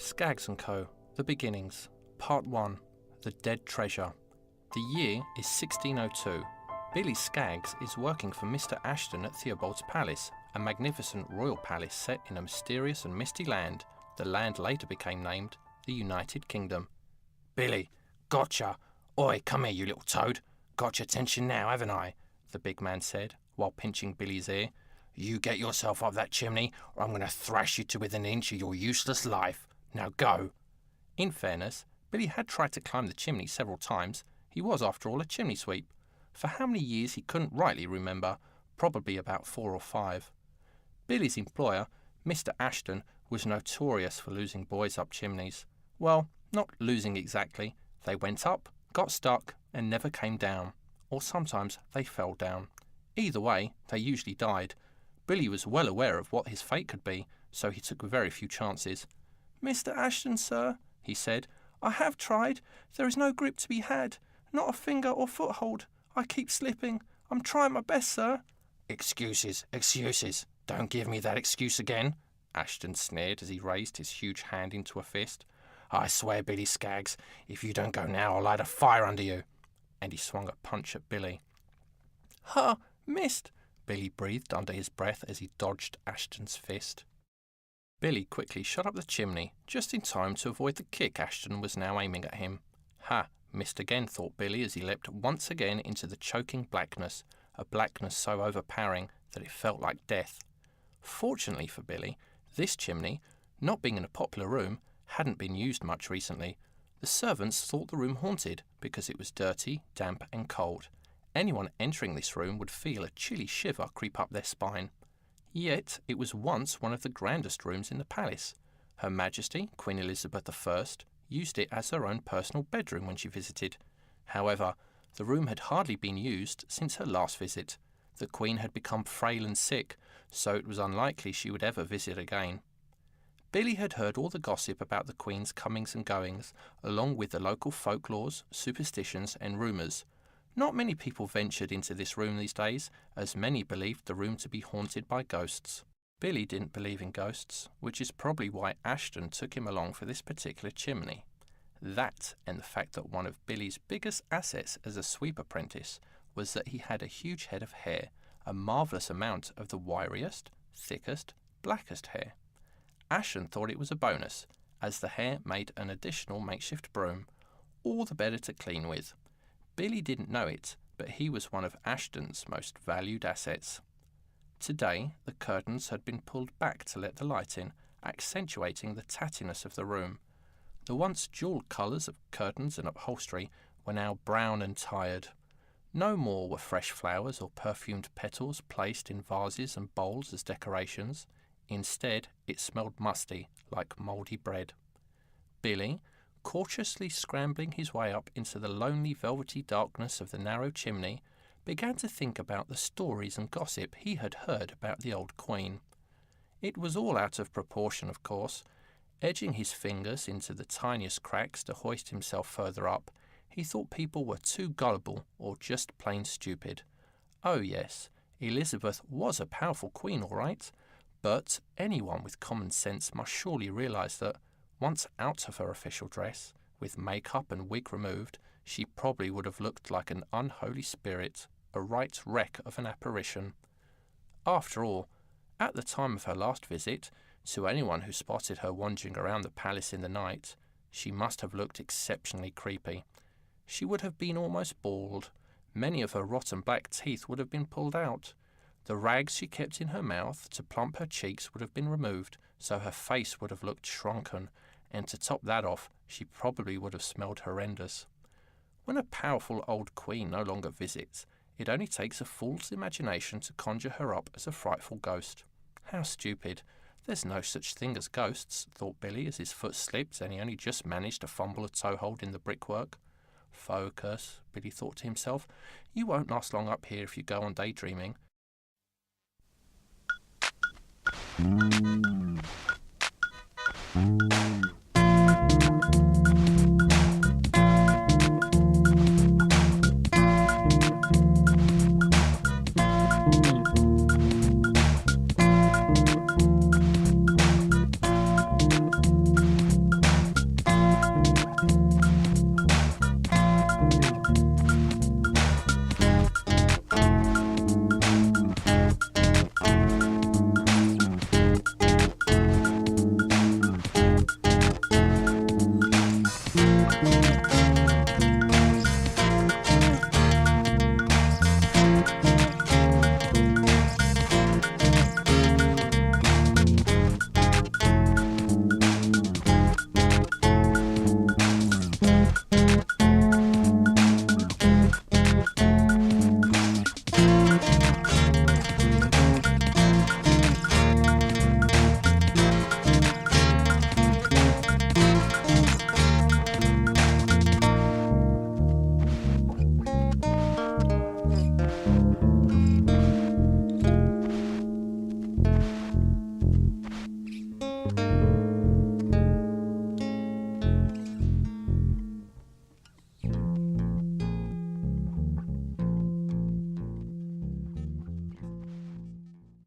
Scaggs and Co. The Beginnings, Part 1, The Dead Treasure. The year is 1602. Billy Scaggs is working for Mr. Ashton at Theobalds Palace, a magnificent royal palace set in a mysterious and misty land. The land later became named the United Kingdom. Billy, gotcha. Oi, come here, you little toad. Got your attention now, haven't I? The big man said, while pinching Billy's ear. You get yourself up that chimney, or I'm going to thrash you to within an inch of your useless life. Now go. In fairness, Billy had tried to climb the chimney several times. He was, after all, a chimney sweep. For how many years he couldn't rightly remember, probably about 4 or 5. Billy's employer, Mr. Ashton, was notorious for losing boys up chimneys. Well, not losing exactly. They went up, got stuck, and never came down. Or sometimes they fell down. Either way, they usually died. Billy was well aware of what his fate could be, so he took very few chances. "Mr. Ashton, sir," he said, "I have tried. There is no grip to be had. Not a finger or foothold. I keep slipping. I'm trying my best, sir." Excuses, excuses. Don't give me that excuse again, Ashton sneered as he raised his huge hand into a fist. I swear, Billy Scaggs, if you don't go now, I'll light a fire under you. And he swung a punch at Billy. "Ha! Missed!" Billy breathed under his breath as he dodged Ashton's fist. Billy quickly shot up the chimney, just in time to avoid the kick Ashton was now aiming at him. Ha! Missed again, thought Billy as he leapt once again into the choking blackness, a blackness so overpowering that it felt like death. Fortunately for Billy, this chimney, not being in a popular room, hadn't been used much recently. The servants thought the room haunted because it was dirty, damp and cold. Anyone entering this room would feel a chilly shiver creep up their spine. Yet it was once one of the grandest rooms in the palace. Her Majesty, Queen Elizabeth I, used it as her own personal bedroom when she visited. However, the room had hardly been used since her last visit. The Queen had become frail and sick, so it was unlikely she would ever visit again. Billy had heard all the gossip about the Queen's comings and goings, along with the local folklores, superstitions and rumours. Not many people ventured into this room these days, as many believed the room to be haunted by ghosts. Billy didn't believe in ghosts, which is probably why Ashton took him along for this particular chimney. That, and the fact that one of Billy's biggest assets as a sweep apprentice was that he had a huge head of hair, a marvellous amount of the wiriest, thickest, blackest hair. Ashton thought it was a bonus, as the hair made an additional makeshift broom, all the better to clean with. Billy didn't know it, but he was one of Ashton's most valued assets. Today, the curtains had been pulled back to let the light in, accentuating the tattiness of the room. The once jewelled colours of curtains and upholstery were now brown and tired. No more were fresh flowers or perfumed petals placed in vases and bowls as decorations. Instead, it smelled musty, like mouldy bread. Billy, cautiously scrambling his way up into the lonely velvety darkness of the narrow chimney, began to think about the stories and gossip he had heard about the old Queen. It was all out of proportion, of course. Edging his fingers into the tiniest cracks to hoist himself further up, he thought people were too gullible or just plain stupid. Oh yes, Elizabeth was a powerful queen, all right, but anyone with common sense must surely realise that, once out of her official dress, with makeup and wig removed, she probably would have looked like an unholy spirit, a right wreck of an apparition. After all, at the time of her last visit, to anyone who spotted her wandering around the palace in the night, she must have looked exceptionally creepy. She would have been almost bald. Many of her rotten black teeth would have been pulled out. The rags she kept in her mouth to plump her cheeks would have been removed, so her face would have looked shrunken, and to top that off, she probably would have smelled horrendous. When a powerful old queen no longer visits, it only takes a fool's imagination to conjure her up as a frightful ghost. How stupid. There's no such thing as ghosts, thought Billy as his foot slipped and he only just managed to fumble a toehold in the brickwork. Focus, Billy thought to himself. You won't last long up here if you go on daydreaming.